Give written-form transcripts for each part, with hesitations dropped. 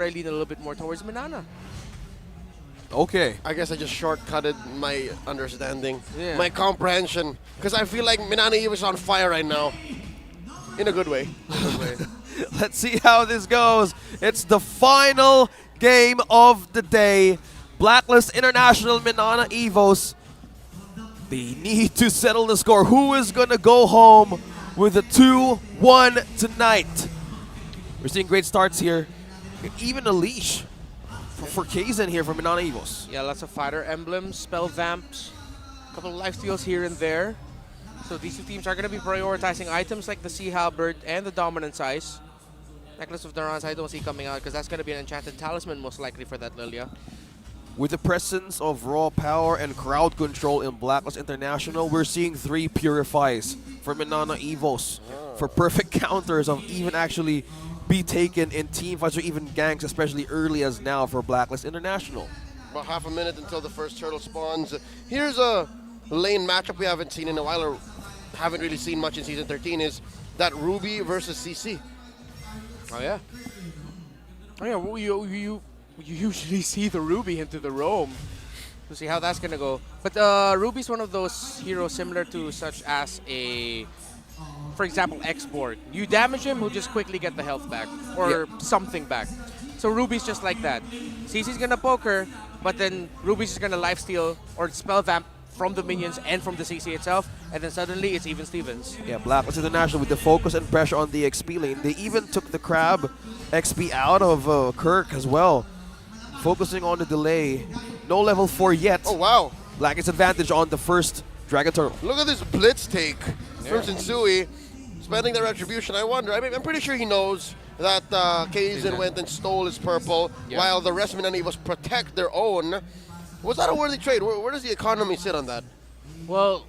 I lean a little bit more towards MINANA. Okay. I guess I just shortcutted my understanding, Yeah. my comprehension, because I feel like MINANA is on fire right now. In a good way. Let's see how this goes. It's the final game of the day. Blacklist International MINANA EVOS. They need to settle the score. Who is going to go home with a 2-1 tonight? We're seeing great starts here. Even a leash for Kaizen here from MINANA EVOS. Yeah, lots of fighter emblems, spell vamps, a couple of life steals here and there. So these two teams are going to be prioritizing items like the Sea Halberd and the Dominance Ice. Necklace of Durance I don't see coming out because that's going to be an enchanted talisman most likely for that Lilia. With the presence of raw power and crowd control in Blacklist International, we're seeing 3 purifies for MINANA EVOS for perfect counters of even actually be taken in team fights or even ganks, especially early as now for Blacklist International. About half a minute until the first turtle spawns. Here's a lane matchup we haven't seen in a while, or haven't really seen much in Season 13, is that Ruby versus CC. Oh yeah. Oh yeah, well, you usually see the Ruby into the roam. To see how that's gonna go. But Ruby's one of those heroes similar to such as a, for example, X-Borg. You damage him, he'll just quickly get the health back or something back. So Ruby's just like that. CC's gonna poke her, but then Ruby's just gonna lifesteal or spell vamp from the minions and from the CC itself, and then suddenly it's even Stevens. Yeah, Blacklist International with the focus and pressure on the XP lane. They even took the Crab XP out of Kirk as well. Focusing on the delay. No level 4 yet. Oh, wow. Blacklist advantage on the first Dragon Turtle. Look at this blitz take from Sensui. Spending the retribution, I wonder. I mean, I'm pretty sure he knows that Kaizen went and stole his purple while the rest of MINANA EVOS protect their own. Was that a worthy trade? Where does the economy sit on that? Well,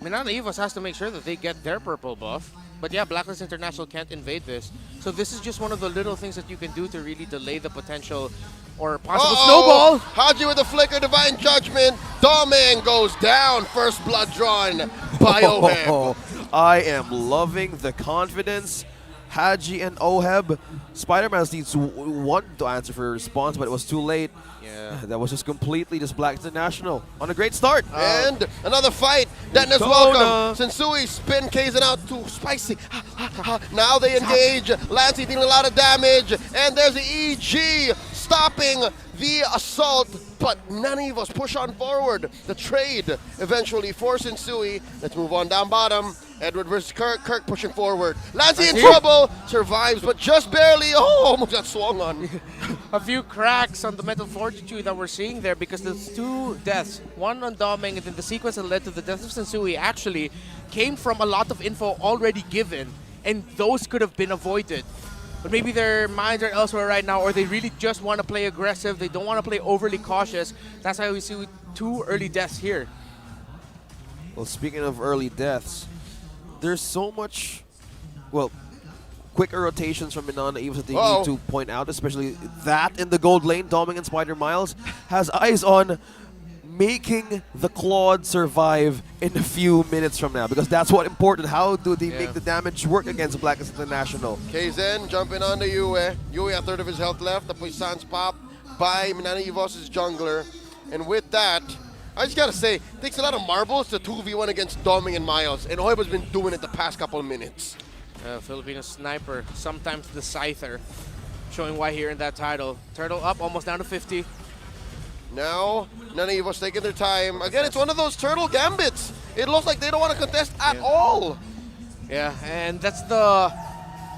MINANA EVOS has to make sure that they get their purple buff. But yeah, Blacklist International can't invade this. So this is just one of the little things that you can do to really delay the potential or possible snowball. Haji with the flicker, Divine Judgment. Doming goes down. First blood drawn. Bioheb. I am loving the confidence. Haji and Oheb. Spider-Man needs one to answer for a response, but it was too late. Yeah. That was just completely just Black International on a great start. And another fight. Dennis, welcome. Sensui spin Kaizen out to Spicy. Now they engage. Lancey dealing a lot of damage. And there's the EG stopping the assault. But none of us push on forward. The trade eventually for Sensui. Let's move on down bottom. Edward versus Kirk. Kirk pushing forward. Lancey in trouble. Survives, but just barely. Oh, almost got swung on. A few cracks on the Metal Fortitude that we're seeing there because there's 2 deaths. One on Doming, and then the sequence that led to the death of Sensui actually came from a lot of info already given, and those could have been avoided. But maybe their minds are elsewhere right now, or they really just want to play aggressive. They don't want to play overly cautious. That's why we see 2 early deaths here. Well, speaking of early deaths, there's so much, well, quicker rotations from MINANA EVOS that they need to point out, especially that in the gold lane. Doming and Spider Miles has eyes on making the Claude survive in a few minutes from now, because that's what important. How do they make the damage work against Blacklist International? Kaizen jumping on the Yue. Yue a third of his health left. The Puissance pop by MINANA EVOS' jungler. And with that, I just gotta say, it takes a lot of marbles to 2v1 against Doming and Miles. And Oheb has been doing it the past couple of minutes. Filipino sniper, sometimes the Scyther, showing why here in that title. Turtle up, almost down to 50. Now, MINANA EVOS taking their time. Again, it's one of those turtle gambits. It looks like they don't want to contest at all. Yeah, and that's the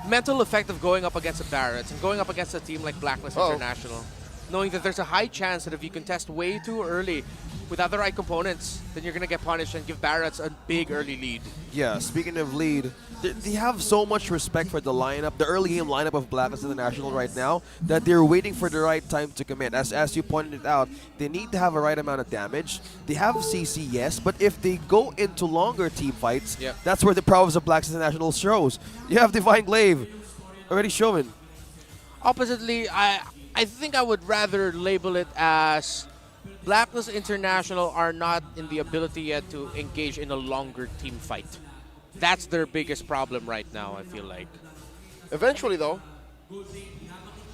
mental effect of going up against a Barretts and going up against a team like Blacklist International. Knowing that there's a high chance that if you contest way too early without the right components, then you're going to get punished and give Barretts a big early lead. Yeah, speaking of lead, they have so much respect for the lineup, the early game lineup of Blacklist International right now, that they're waiting for the right time to commit. As you pointed out, they need to have a right amount of damage. They have CC, yes, but if they go into longer team fights, that's where the prowess of Blacklist International shows. You have Divine Glaive already shown. Oppositely, I think I would rather label it as Blacklist International are not in the ability yet to engage in a longer team fight. That's their biggest problem right now, I feel like. Eventually, though.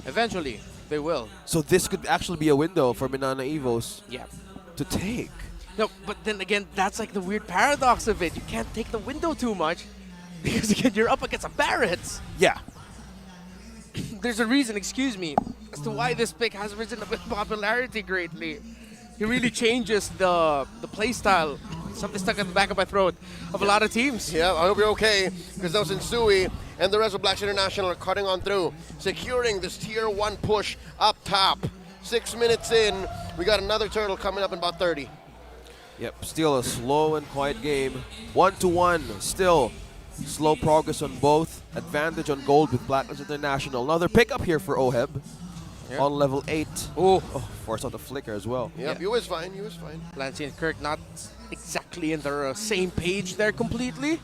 Eventually, they will. So this could actually be a window for MINANA EVOS Yeah. to take. No, but then again, that's like the weird paradox of it. You can't take the window too much because again, you're up against a Barrett's. Yeah. There's a reason, excuse me, as to why this pick has risen in popularity greatly. He really changes the play style. Something stuck in the back of my throat of a lot of teams. Yeah, I hope you're okay, because now Sensui and the rest of Blacks International are cutting on through, securing this Tier 1 push up top. 6 minutes in, we got another turtle coming up in about 30. Yep, still a slow and quiet game. 1-1, still slow progress on both. Advantage on gold with Blacklist International. Another pickup here for OHEB on level 8. Oh, Force out the flicker as well. Yep, Yeah. you was fine, you was fine. Lancey and Kirk not exactly in the same page there completely.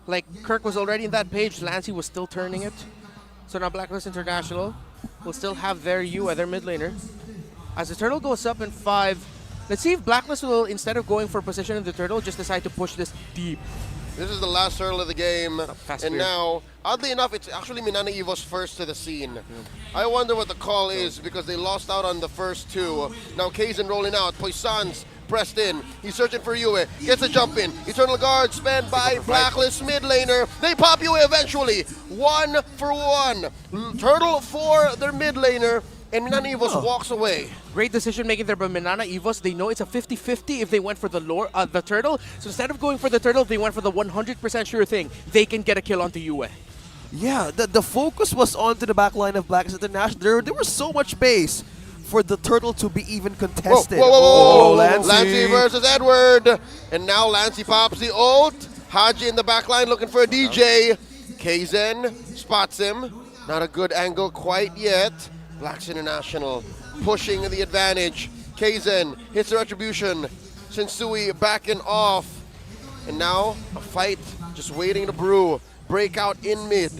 Like, Kirk was already in that page, Lancey was still turning it. So now Blacklist International will still have their Yue, their mid laner. As the turtle goes up in 5, let's see if Blacklist will, instead of going for position in the turtle, just decide to push this deep. This is the last turtle of the game, fast and spear. now, oddly enough, it's actually MINANA EVOS first to the scene. I wonder what the call is, because they lost out on the first two. Now Kaizen rolling out, Poisson's pressed in, he's searching for Yue, gets a jump in, Eternal Guard spent by Blacklist mid laner, they pop Yue eventually, 1 for 1. Turtle for their mid laner, and MINANA EVOS walks away. Great decision making there by MINANA EVOS. They know it's a 50-50 if they went for the turtle. So instead of going for the turtle, they went for the 100% sure thing. They can get a kill onto Yue. Yeah, the focus was onto the back line of Blacklist International. There was so much base for the turtle to be even contested. Whoa, Lancey. Lancey versus Edward. And now Lancey pops the ult. Haji in the back line looking for a DJ. Kaizen spots him. Not a good angle quite yet. Blacks International pushing the advantage. Kaizen hits the retribution. Sensui backing off. And now a fight just waiting to brew. Breakout in mid.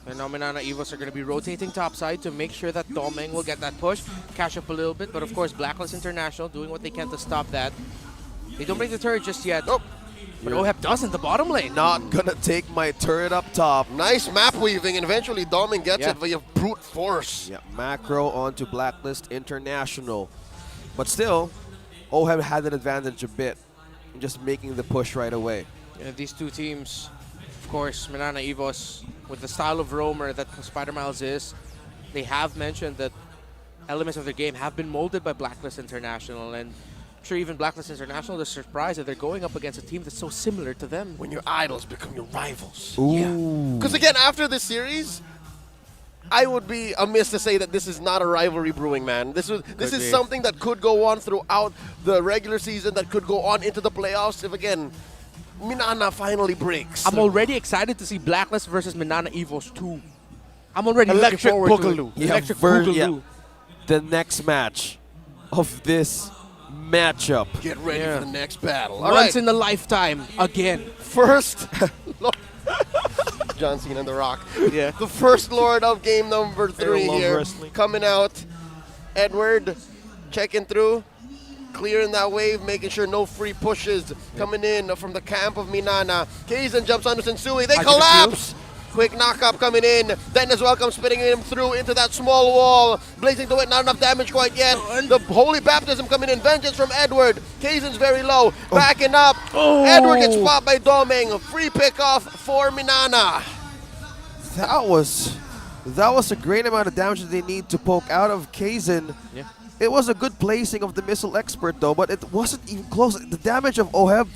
And now MINANA EVOS are going to be rotating topside to make sure that Domeng will get that push, cash up a little bit. But of course, Blacklist International doing what they can to stop that. They don't break the turret just yet. Nope. But OHEB does in the bottom lane. Not gonna take my turret up top. Nice map weaving, and eventually Doming gets Yeah. it via brute force. Yeah, macro onto Blacklist International. But still, OHEB had an advantage a bit in just making the push right away. These two teams, of course, MINANA EVOS, with the style of roamer that Spider Miles is, they have mentioned that elements of their game have been molded by Blacklist International. And I'm sure even Blacklist International is surprised that they're going up against a team that's so similar to them. When your idols become your rivals. Ooh. Because again, after this series, I would be amiss to say that this is not a rivalry brewing, man. This is be. something that could go on throughout the regular season, that could go on into the playoffs if, again, MINANA finally breaks. I'm already excited to see Blacklist versus MINANA EVOS 2. I'm already Electric looking forward Boogaloo. to it. Electric yeah. Boogaloo. The next match of this matchup. Get ready Yeah. for the next battle. All Once right, in a lifetime, again. first... John Cena and The Rock. Yeah. The first Lord of game number 3 love here. wrestling. Coming out. Edward checking through. Clearing that wave, making sure no free pushes coming in from the camp of MINANA. Kaizen jumps onto Sensui. They I collapse. Quick knock-up coming in. Then as welcome spinning him through into that small wall. Blazing to it, not enough damage quite yet. The Holy Baptism coming in. Vengeance from Edward. Kaizen's very low. Backing up. Edward gets popped by Doming. Free pick-off for MINANA. That was a great amount of damage that they need to poke out of Kaizen. Yeah. It was a good placing of the missile expert though, but it wasn't even close. The damage of OHEB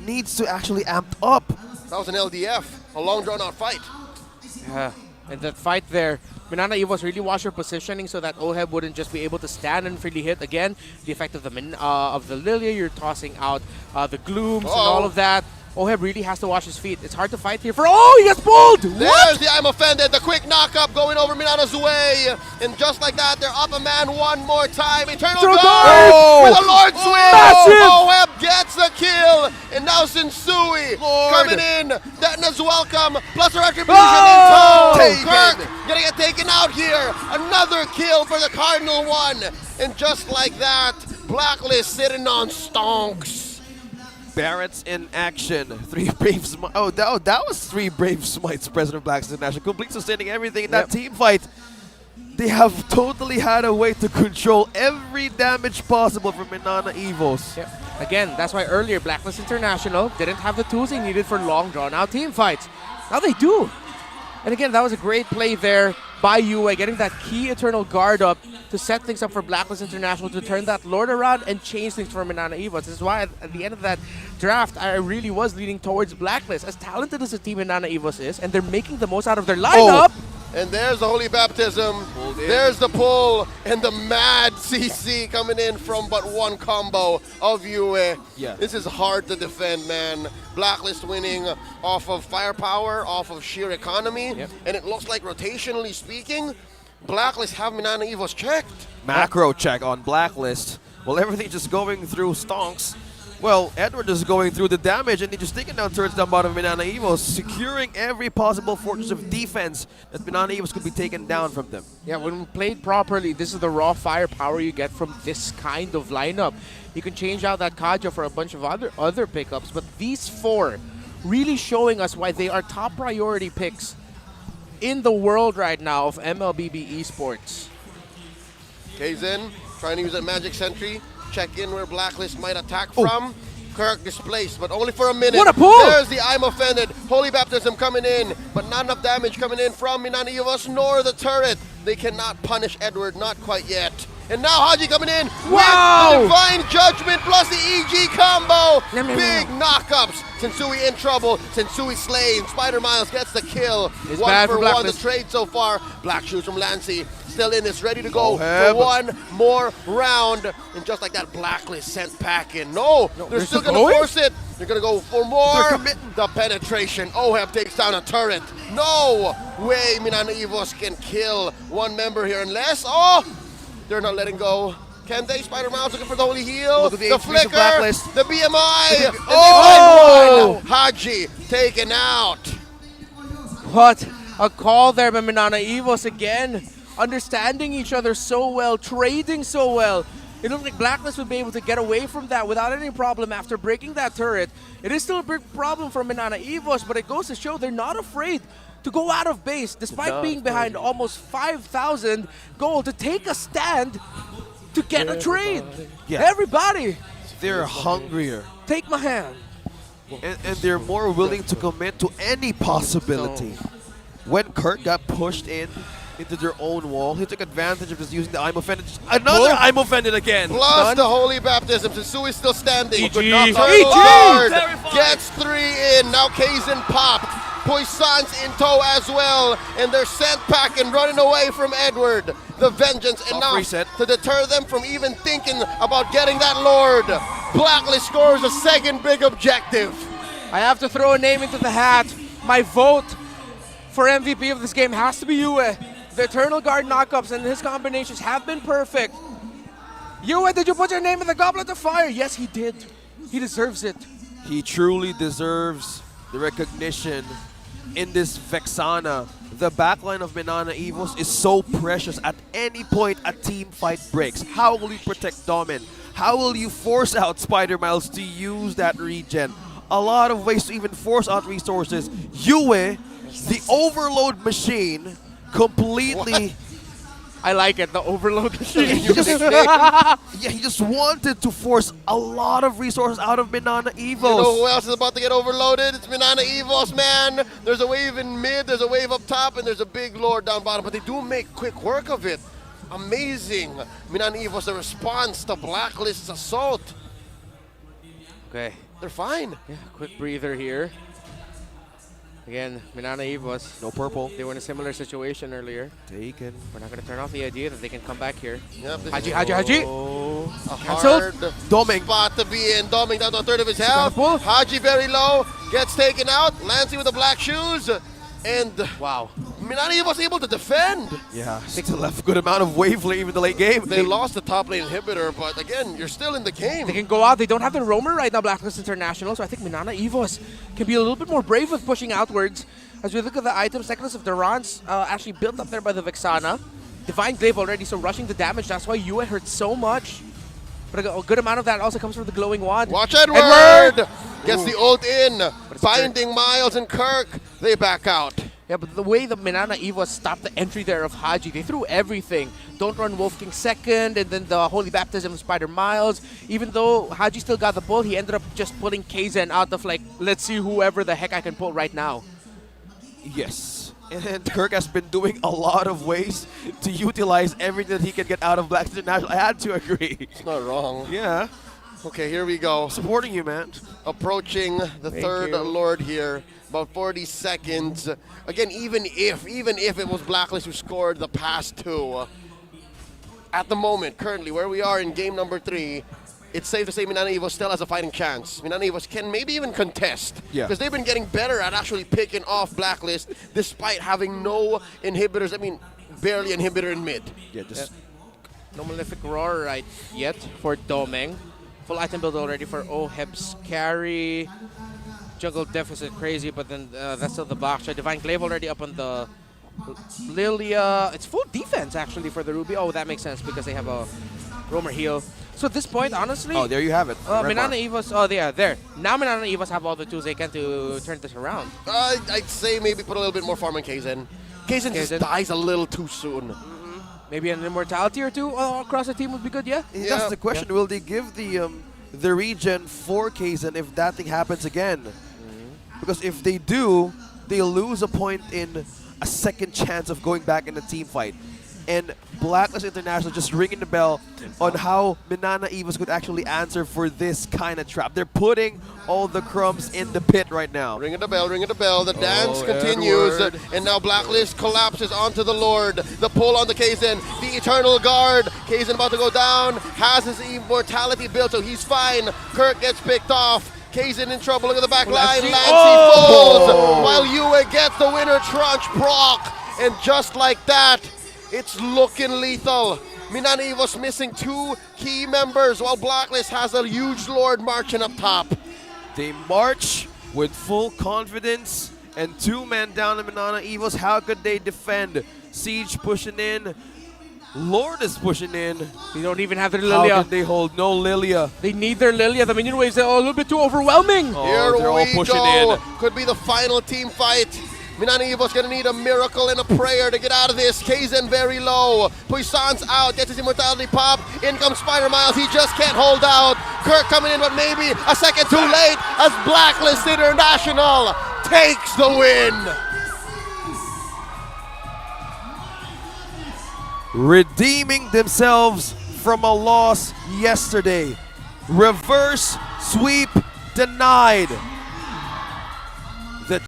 needs to actually amp up. That was an LDF. A long drawn-out fight. And that fight there, MINANA EVOS really watched her positioning so that OHEB wouldn't just be able to stand and freely hit. Again, the effect of the Lilia, you're tossing out the glooms and all of that. OHEB really has to watch his feet. It's hard to fight here for... Oh, he gets pulled! There's the I'm offended. The quick knock-up going over MINANA's way. And just like that, they're up a man one more time. Eternal Eternal Guard Guard! with a Lord Swing. Massive! OHEB gets the kill. And now Sensui coming in. Detna's welcome. Plus a retribution in tow. Kirk gonna get taken out here. Another kill for the Cardinal one. And just like that, Blacklist sitting on stonks. Barrett's in action. 3 brave smites. Oh, that was 3 brave smites, President of Blacks International. Complete sustaining everything in that team fight. they have totally had a way to control every damage possible from MINANA EVOS. Yep. Again, that's why earlier Blacklist International didn't have the tools they needed for long, drawn-out team fights. Now they do. And again, that was a great play there by Yue, getting that key Eternal Guard up to set things up for Blacklist International to turn that Lord around and change things for MINANA EVOS. This is why at the end of that draft, I really was leaning towards Blacklist. As talented as the team MINANA EVOS is, and they're making the most out of their lineup. And there's the Holy Baptism. There's the pull. And the mad CC coming in from but one combo of Yue. Yeah. This is hard to defend, man. Blacklist winning off of firepower, off of sheer economy. Yep. And it looks like rotationally speaking, Blacklist have MINANA EVOS checked. Macro check on Blacklist. Well, everything just going through stonks. Well, Edward is going through the damage, and he just taking down turrets down bottom of MINANA EVOS, securing every possible fortress of defense that MINANA EVOS could be taken down from them. Yeah, when played properly, this is the raw firepower you get from this kind of lineup. You can change out that Kaja for a bunch of other pickups, but these four really showing us why they are top priority picks in the world right now of MLBB esports. Kaizen trying to use a magic sentry. Check in where Blacklist might attack from. Kirk displaced, but only for a minute. What a pull! There's the I'm offended. Holy Baptism coming in, but not enough damage coming in from MINANA EVOS nor the turret. They cannot punish Edward, not quite yet. And now Haji coming in Wow! with the Divine Judgment plus the EG combo. No, no, no, Big no. knockups. Sensui in trouble. Sensui slain. Spider Miles gets the kill. It's One bad for for one the Blacklist. trade so far. Black shoes from Lancy. Still in this, ready to go Heb. for one more round. And just like that, Blacklist sent packing. No, they're still going to force it. They're going to go for more. They're committing. The penetration. Oheb takes down a turret. No way MINANA EVOS can kill one member here unless, they're not letting go. Can they? Spider Miles looking for the holy heal. Look at the The HP of flicker. Blacklist. The BMI. And Oh! they find one. Haji taken out. What a call there by MINANA EVOS again. Understanding each other so well, trading so well. It looked like Blacklist would be able to get away from that without any problem after breaking that turret. It is still a big problem for MINANA EVOS, but it goes to show they're not afraid to go out of base despite being behind almost 5,000 gold to take a stand to get a trade. Yeah. Everybody, They're hungrier. take my hand. And they're more willing to commit to any possibility. When Kurt got pushed into their own wall, he took advantage of just using the I'm offended. Another I'm offended again. Plus the holy baptism. Sensui still standing. EG. Turtle EG. Guard Terrifying. gets 3 in. Now Kaizen popped. Poisson's in tow as well. And they're sent back and running away from Edward. The vengeance enough reset. to deter them from even thinking about getting that Lord. Blacklist scores a second big objective. I have to throw a name into the hat. My vote for MVP of this game has to be Yue. The Eternal Guard knockups and his combinations have been perfect. Yue, did you put your name in the Goblet of Fire? Yes, he did. He deserves it. He truly deserves the recognition in this Vexana. The backline of MINANA EVOS is so precious. At any point a team fight breaks, how will you protect Domin? How will you force out Spider Miles to use that regen? A lot of ways to even force out resources. Yue, the overload machine, completely... I like it, the overload machine. he just wanted to force a lot of resources out of MINANA EVOS. You know who else is about to get overloaded? It's MINANA EVOS, man. There's a wave in mid, there's a wave up top, and there's a big lord down bottom. But they do make quick work of it. Amazing. MINANA EVOS, a response to Blacklist's assault. Okay, They're fine. yeah, quick breather here. Again, MINANA EVOS, No purple. they were in a similar situation earlier. Taken. We're not going to turn off the idea that they can come back here. Yep, this Haji, is Haji, Haji. Oh. a Cancelled. hard Doming. spot to be in. Doming down to a third of his health. pull. Haji very low, gets taken out. Lancy with the black shoes. And Wow. MINANA EVOS able to defend. Yeah, still left a good amount of wave lane in the late game. They lost the top lane inhibitor, but again, you're still in the game. They can go out. They don't have the roamer right now, Blacklist International, so I think MINANA EVOS can be a little bit more brave with pushing outwards. As we look at the items, Necklace of Durance actually built up there by the Vexana. Divine Glaive already, so rushing the damage. That's why Yue hurt so much. But a good amount of that also comes from the glowing wand. Watch Edward! Edward! Gets the ult in. it's Binding Miles and Kirk. They back out. Yeah, but the way the MINANA EVOS stopped the entry there of Haji, they threw everything. Don't run Wolf King second, and then the Holy Baptism of Spider Miles. Even though Haji still got the pull, he ended up just pulling Kaizen out of like, let's see whoever the heck I can pull right now. Yes. And Kirk has been doing a lot of ways to utilize everything that he can get out of Black International. I had to agree. It's not wrong. Yeah. Okay, here we go. Supporting you, man. Approaching the third you. Lord here. About 40 seconds. Again, even if it was Blacklist who scored the past two, at the moment, currently, where we are in game number 3, it's safe to say MINANA EVOS still has a fighting chance. MINANA EVOS can maybe even contest. Yeah. Because they've been getting better at actually picking off Blacklist despite having no inhibitors. I mean, barely inhibitor in mid. Yeah, just No Malefic Roar right yet for Domeng. Full item build already for Oheb's carry. Jungle deficit crazy, but then that's still the box. Divine Glaive already up on the Lilia. It's full defense actually for the Ruby. Oh, that makes sense because they have a roamer heal. So at this point, honestly, oh, there you have it. MINANA EVOS. Oh, they are there. Now MINANA EVOS have all the tools they can to turn this around. I'd say maybe put a little bit more farm on Kaizen. Kaizen just dies a little too soon. Maybe an immortality or two across the team would be good. Yeah. That's the question. Will they give the regen for Kaizen if that thing happens again? Because if they do, they lose a point in a second chance of going back in the team fight. And Blacklist International just ringing the bell on how MINANA EVOS could actually answer for this kind of trap. They're putting all the crumbs in the pit right now. Ringing the bell, ringing the bell. The dance continues. Edward. And now Blacklist collapses onto the Lord. The pull on the Kaizen. The Eternal Guard. Kaizen about to go down. Has his immortality built, so he's fine. Kirk gets picked off. Kaizen in trouble. Look at the back line. Lancey falls. While Yue gets the winner trunch proc. And just like that, it's looking lethal. MINANA EVOS missing 2 key members while Blacklist has a huge Lord marching up top. They march with full confidence and 2 men down in MINANA EVOS. How could they defend? Siege pushing in. Lord is pushing in. They don't even have their How Lilia. can they hold? No Lilia. They need their Lilia. The minion waves are a little bit too overwhelming. Oh, Here they're all we pushing go. in. Could be the final team fight. MINANA EVOS gonna need a miracle and a prayer to get out of this. Kaizen very low. Puissant's out, gets his immortality pop. In comes Spider Miles, he just can't hold out. Kirk coming in, but maybe a second too late as Blacklist International takes the win. Redeeming themselves from a loss yesterday. Reverse sweep denied.